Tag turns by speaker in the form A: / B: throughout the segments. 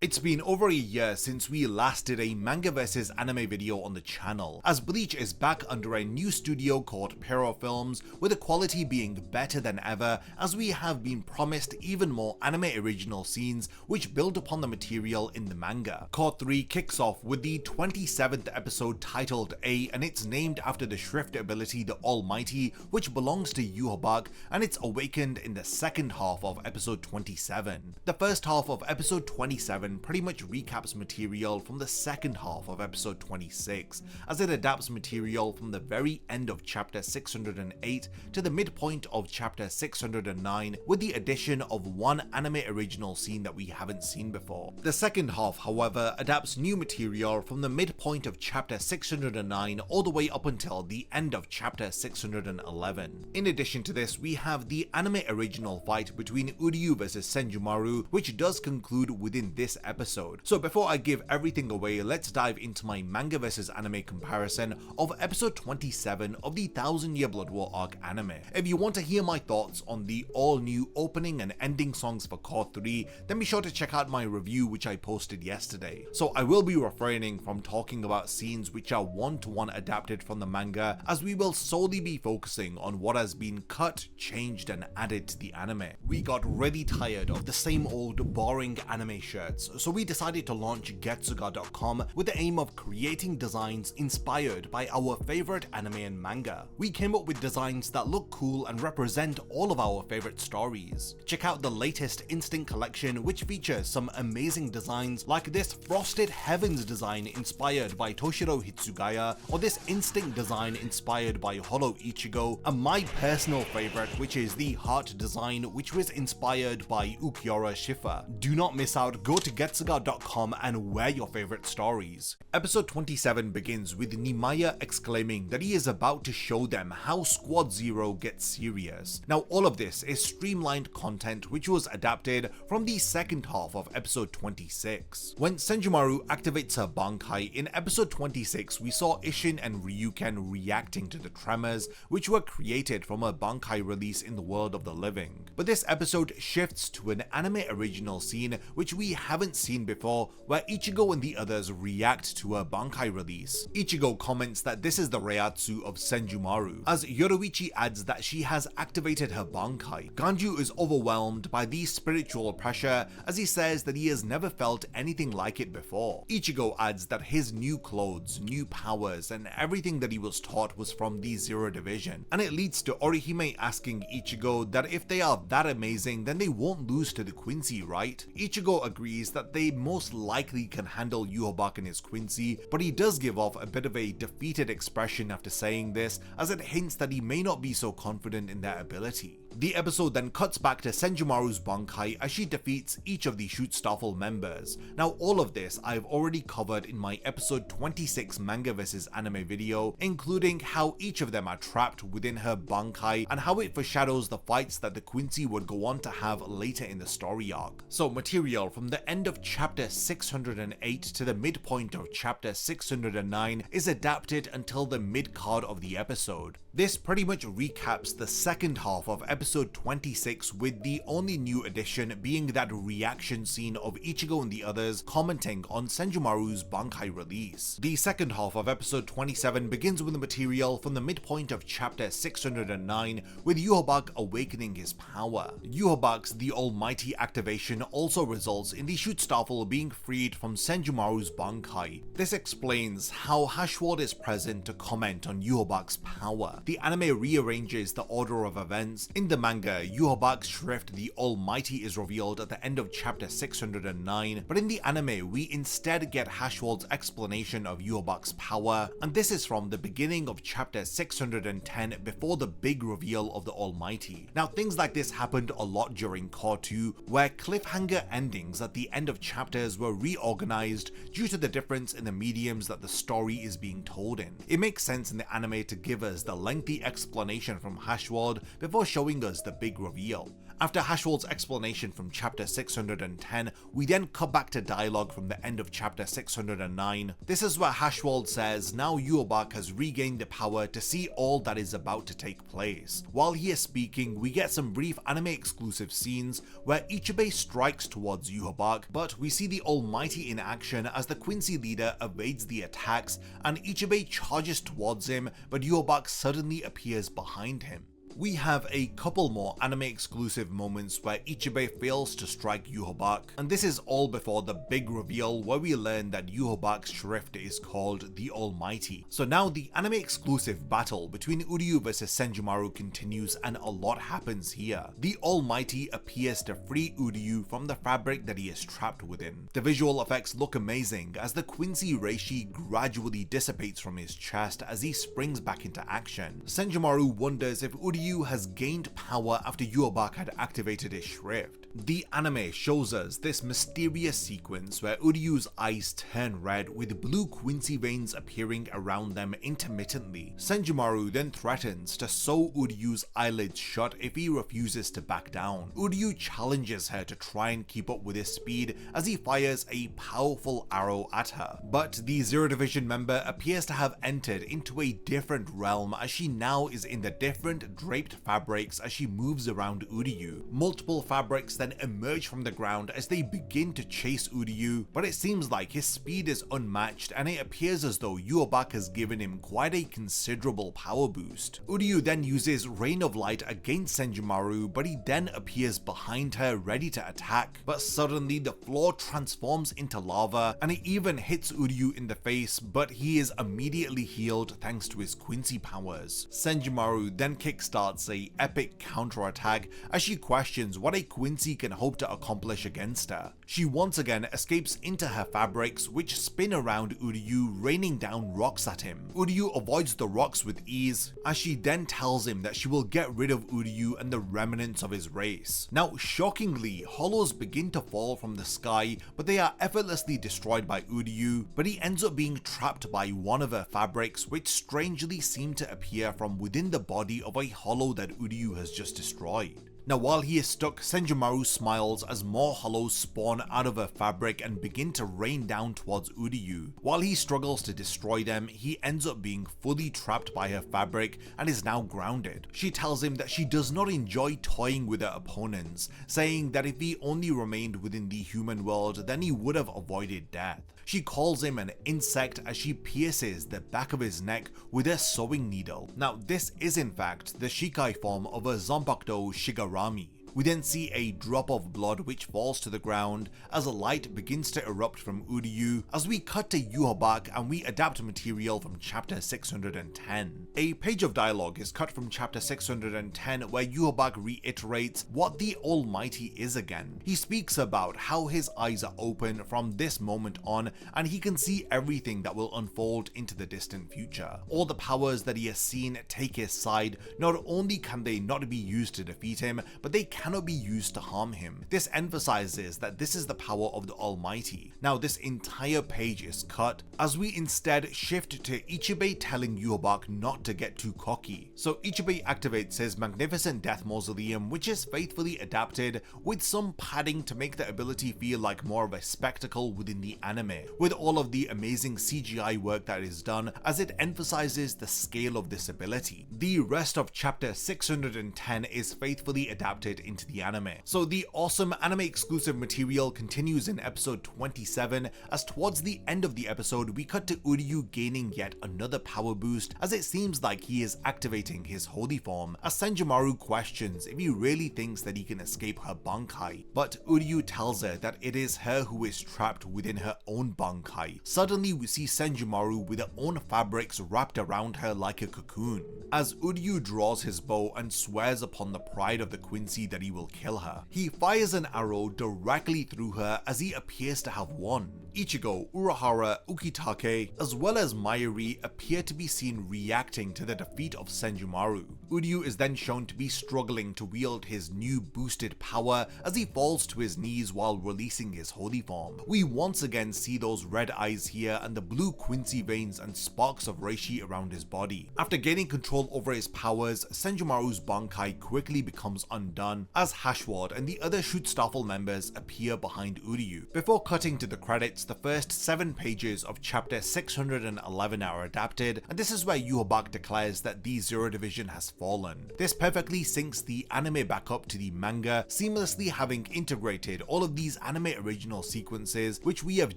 A: It's been over a year since we last did a manga vs anime video on the channel, as Bleach is back under a new studio called Pero Films, with the quality being better than ever, as we have been promised even more anime original scenes which build upon the material in the manga. Cour 3 kicks off with the 27th episode titled A, and it's named after the Shrift ability the Almighty, which belongs to Yhwach, and it's awakened in the second half of episode 27. The first half of episode 27 pretty much recaps material from the second half of episode 26, as it adapts material from the very end of chapter 608 to the midpoint of chapter 609, with the addition of one anime original scene that we haven't seen before. The second half, however, adapts new material from the midpoint of chapter 609 all the way up until the end of chapter 611. In addition to this, we have the anime original fight between Uryu vs Senjumaru, which does conclude within this episode. So before I give everything away, let's dive into my manga vs anime comparison of episode 27 of the 1000-Year Blood War arc anime. If you want to hear my thoughts on the all new opening and ending songs for Cour 3, then be sure to check out my review which I posted yesterday. So I will be refraining from talking about scenes which are one-to-one adapted from the manga, as we will solely be focusing on what has been cut, changed and added to the anime. We got really tired of the same old boring anime shirts, so we decided to launch Getsuga.com with the aim of creating designs inspired by our favorite anime and manga. We came up with designs that look cool and represent all of our favorite stories. Check out the latest Instinct collection, which features some amazing designs like this Frosted Heavens design inspired by Toshiro Hitsugaya, or this Instinct design inspired by Hollow Ichigo, and my personal favorite, which is the Heart design, which was inspired by Ukiura Shifa. Do not miss out, go to Getsuga.com and wear your favorite stories. Episode 27 begins with Nimaya exclaiming that he is about to show them how Squad Zero gets serious. Now all of this is streamlined content which was adapted from the second half of episode 26. When Senjumaru activates her Bankai in episode 26, we saw Isshin and Ryuken reacting to the tremors which were created from a Bankai release in the world of the living. But this episode shifts to an anime original scene which we haven't seen before, where Ichigo and the others react to a Bankai release. Ichigo comments that this is the Reiatsu of Senjumaru, as Yoruichi adds that she has activated her Bankai. Ganju is overwhelmed by the spiritual pressure, as he says that he has never felt anything like it before. Ichigo adds that his new clothes, new powers, and everything that he was taught was from the Zero Division, and it leads to Orihime asking Ichigo that if they are that amazing, then they won't lose to the Quincy, right? Ichigo agrees that they most likely can handle Yhwach and his Quincy, but he does give off a bit of a defeated expression after saying this, as it hints that he may not be so confident in their ability. The episode then cuts back to Senjumaru's Bankai as she defeats each of the Schutzstaffel members. Now all of this I've already covered in my episode 26 manga vs anime video, including how each of them are trapped within her Bankai and how it foreshadows the fights that the Quincy would go on to have later in the story arc. So material from the end of chapter 608 to the midpoint of chapter 609 is adapted until the mid-card of the episode. This pretty much recaps the second half of episode 26, with the only new addition being that reaction scene of Ichigo and the others commenting on Senjumaru's Bankai release. The second half of episode 27 begins with the material from the midpoint of chapter 609, with Yhwach awakening his power. Yhwach's the Almighty activation also results in the Schutzstaffel being freed from Senjumaru's Bankai. This explains how Hashward is present to comment on Yhwach's power. The anime rearranges the order of events. In the manga, Yhwach's Shrift the Almighty is revealed at the end of chapter 609, but in the anime we instead get Hashward's explanation of Yhwach's power, and this is from the beginning of chapter 610 before the big reveal of the Almighty. Now things like this happened a lot during Cour 2, where cliffhanger endings at the end of chapters were reorganized due to the difference in the mediums that the story is being told in. It makes sense in the anime to give us the lengthy explanation from Hashward before showing us the big reveal. After Hashwald's explanation from chapter 610, we then cut back to dialogue from the end of chapter 609. This is where Hashwald says now Yhwach has regained the power to see all that is about to take place. While he is speaking, we get some brief anime exclusive scenes where Ichibei strikes towards Yhwach, but we see the Almighty in action as the Quincy leader evades the attacks and Ichibei charges towards him, but Yhwach suddenly appears behind him. We have a couple more anime exclusive moments where Ichibei fails to strike Yhwach, and this is all before the big reveal where we learn that Yhwach's shrift is called the Almighty. So now the anime exclusive battle between Uryu vs Senjumaru continues and a lot happens here. The Almighty appears to free Uryu from the fabric that he is trapped within. The visual effects look amazing as the Quincy reishi gradually dissipates from his chest as he springs back into action. Senjumaru wonders if Uryu has gained power after Yhwach had activated his shrift. The anime shows us this mysterious sequence where Uryu's eyes turn red with blue Quincy veins appearing around them intermittently. Senjumaru then threatens to sew Uryu's eyelids shut if he refuses to back down. Uryu challenges her to try and keep up with his speed as he fires a powerful arrow at her. But the Zero Division member appears to have entered into a different realm as she now is in the different draped fabrics as she moves around Uryu. Multiple fabrics then emerge from the ground as they begin to chase Uryu, but it seems like his speed is unmatched and it appears as though Yhwach has given him quite a considerable power boost. Uryu then uses Rain of Light against Senjumaru, but he then appears behind her ready to attack, but suddenly the floor transforms into lava and it even hits Uryu in the face, but he is immediately healed thanks to his Quincy powers. Senjumaru then kickstarts a epic counterattack as she questions what a Quincy can hope to accomplish against her. She once again escapes into her fabrics which spin around Uryu, raining down rocks at him. Uryu avoids the rocks with ease as she then tells him that she will get rid of Uryu and the remnants of his race. Now shockingly, hollows begin to fall from the sky, but they are effortlessly destroyed by Uryu, but he ends up being trapped by one of her fabrics which strangely seem to appear from within the body of a hollow that Uryu has just destroyed. Now while he is stuck, Senjumaru smiles as more hollows spawn out of her fabric and begin to rain down towards Uryu. While he struggles to destroy them, he ends up being fully trapped by her fabric and is now grounded. She tells him that she does not enjoy toying with her opponents, saying that if he only remained within the human world then he would have avoided death. She calls him an insect as she pierces the back of his neck with a sewing needle. Now this is in fact the Shikai form of a Zanpakuto Shigarami. We then see a drop of blood which falls to the ground as a light begins to erupt from Uryu as we cut to Yhwach and we adapt material from chapter 610. A page of dialogue is cut from chapter 610 where Yhwach reiterates what the Almighty is again. He speaks about how his eyes are open from this moment on and he can see everything that will unfold into the distant future. All the powers that he has seen take his side. Not only can they not be used to defeat him, but they cannot be used to harm him. This emphasizes that this is the power of the Almighty. Now this entire page is cut as we instead shift to Ichibei telling Yhwach not to get too cocky. So Ichibei activates his magnificent death mausoleum which is faithfully adapted with some padding to make the ability feel like more of a spectacle within the anime, with all of the amazing CGI work that is done as it emphasizes the scale of this ability. The rest of chapter 610 is faithfully adapted into the anime. So the awesome anime exclusive material continues in episode 27 as towards the end of the episode we cut to Uryu gaining yet another power boost as it seems like he is activating his holy form, as Senjumaru questions if he really thinks that he can escape her Bankai, but Uryu tells her that it is her who is trapped within her own Bankai. Suddenly we see Senjumaru with her own fabrics wrapped around her like a cocoon, as Uryu draws his bow and swears upon the pride of the Quincy that he will kill her. He fires an arrow directly through her as he appears to have won. Ichigo, Urahara, Ukitake, as well as Mayuri appear to be seen reacting to the defeat of Senjumaru. Uryu is then shown to be struggling to wield his new boosted power as he falls to his knees while releasing his holy form. We once again see those red eyes here and the blue Quincy veins and sparks of reishi around his body. After gaining control over his powers, Senjumaru's Bankai quickly becomes undone time as Hashward and the other Schutzstaffel members appear behind Uryu. Before cutting to the credits, the first 7 pages of chapter 611 are adapted, and this is where Yhwach declares that the Zero Division has fallen. This perfectly syncs the anime back up to the manga, seamlessly having integrated all of these anime original sequences which we have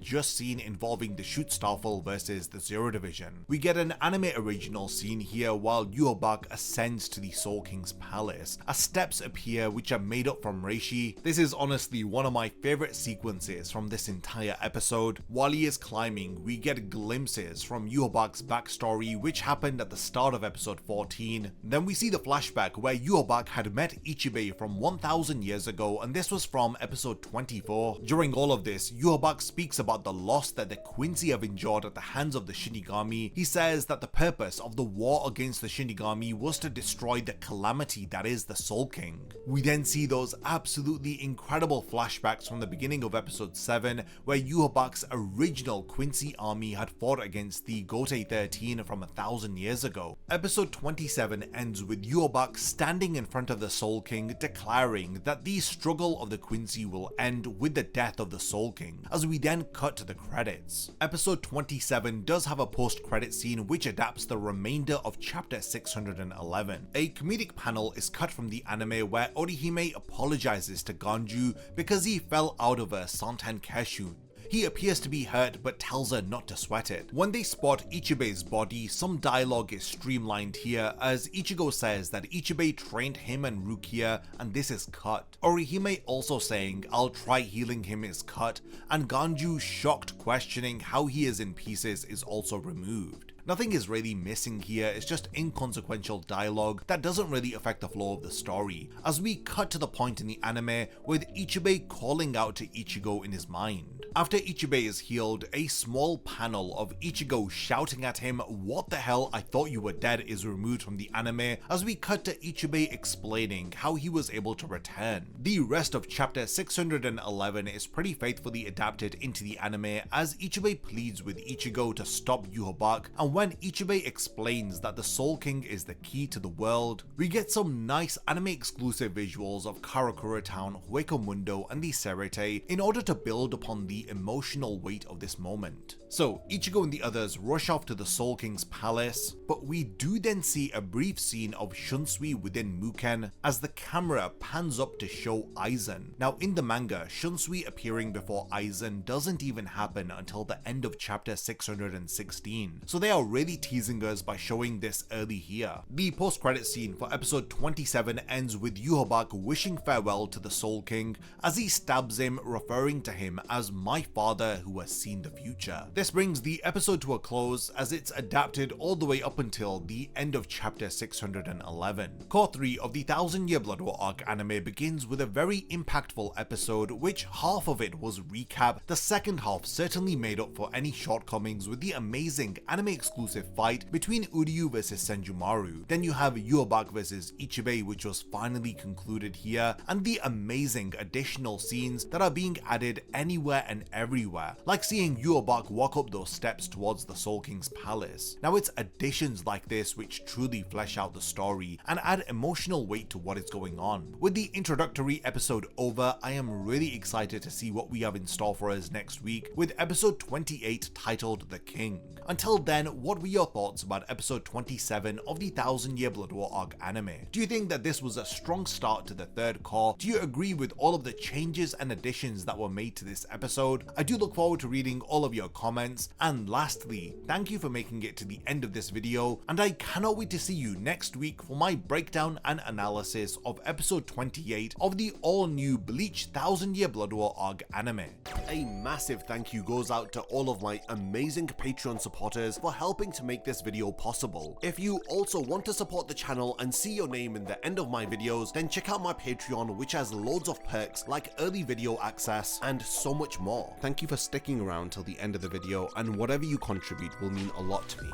A: just seen involving the Schutzstaffel versus the Zero Division. We get an anime original scene here while Yhwach ascends to the Soul King's palace, as steps appear which are made up from reishi. This is honestly one of my favorite sequences from this entire episode. While he is climbing, we get glimpses from Yhwach's backstory which happened at the start of episode 14. Then we see the flashback where Yhwach had met Ichibei from 1000 years ago, and this was from episode 24. During all of this, Yhwach speaks about the loss that the Quincy have endured at the hands of the Shinigami. He says that the purpose of the war against the Shinigami was to destroy the calamity that is the Soul King. We then see those absolutely incredible flashbacks from the beginning of episode 7 where Yhwach's original Quincy army had fought against the Gote 13 from 1000 years ago. Episode 27 ends with Yhwach standing in front of the Soul King declaring that the struggle of the Quincy will end with the death of the Soul King, as we then cut to the credits. Episode 27 does have a post-credit scene which adapts the remainder of chapter 611. A comedic panel is cut from the anime where Orihime apologizes to Ganju because he fell out of a Santen Keshun. He appears to be hurt but tells her not to sweat it. When they spot Ichibei's body, some dialogue is streamlined here as Ichigo says that Ichibei trained him and Rukia, and this is cut. Orihime also saying "I'll try healing him" is cut, and Ganju shocked questioning how he is in pieces is also removed. Nothing is really missing here, it's just inconsequential dialogue that doesn't really affect the flow of the story, as we cut to the point in the anime with Ichibei calling out to Ichigo in his mind. After Ichibei is healed, a small panel of Ichigo shouting at him "What the hell, I thought you were dead" is removed from the anime, as we cut to Ichibei explaining how he was able to return. The rest of chapter 611 is pretty faithfully adapted into the anime as Ichibei pleads with Ichigo to stop Yhwach, and when Ichibei explains that the Soul King is the key to the world, we get some nice anime exclusive visuals of Karakura Town, Hueco Mundo and the Serete in order to build upon the emotional weight of this moment. So Ichigo and the others rush off to the Soul King's palace, but we do then see a brief scene of Shunsui within Muken as the camera pans up to show Aizen. Now in the manga, Shunsui appearing before Aizen doesn't even happen until the end of chapter 616, so they are really teasing us by showing this early here. The post-credit scene for episode 27 ends with Yhwach wishing farewell to the Soul King as he stabs him, referring to him as "my father who has seen the future." This brings the episode to a close as it's adapted all the way up until the end of chapter 611. Core 3 of the 1000-Year Blood War arc anime begins with a very impactful episode, which half of it was recap. The second half certainly made up for any shortcomings with the amazing anime exclusive fight between Uryu versus Senjumaru. Then you have Yhwach versus Ichibei, which was finally concluded here, and the amazing additional scenes that are being added anywhere and everywhere, like seeing Yhwach walk up those steps towards the Soul King's palace. Now it's additions like this which truly flesh out the story and add emotional weight to what is going on. With the introductory episode over, I am really excited to see what we have in store for us next week with episode 28 titled The King. Until then, what were your thoughts about episode 27 of the 1000-Year Blood War arc anime? Do you think that this was a strong start to the third core? Do you agree with all of the changes and additions that were made to this episode? I do look forward to reading all of your comments, and lastly, thank you for making it to the end of this video, and I cannot wait to see you next week for my breakdown and analysis of episode 28 of the all-new Bleach 1000-Year Blood War arc anime. A massive thank you goes out to all of my amazing Patreon supporters for helping to make this video possible. If you also want to support the channel and see your name in the end of my videos, then check out my Patreon, which has loads of perks like early video access and so much more. Thank you for sticking around till the end of the video, and whatever you contribute will mean a lot to me.